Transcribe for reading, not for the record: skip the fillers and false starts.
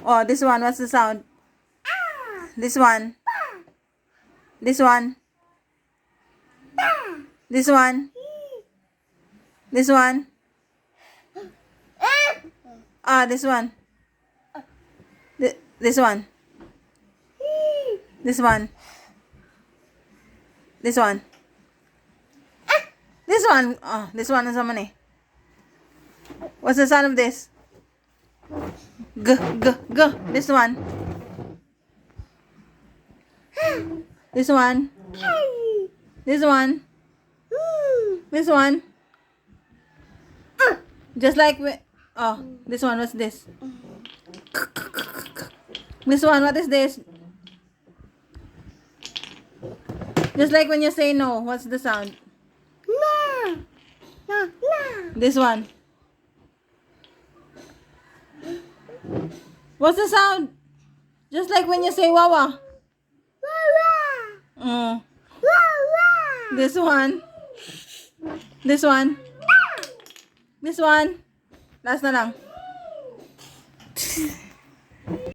Oh, this one. What's the sound? This one. This one. This one. This one. This one. This one. This one. This one. This one. Oh, this one is money. What's the sound of this? G, g, g. This one. This one. This one. This one. Just like this one. What's this? This one. What is this? Just like when you say no. What's the sound? No. No. No. This one. What's the sound? Just like when you say wawa. Wawa. Mm. Wawa. This one. This one. This one. Last na lang.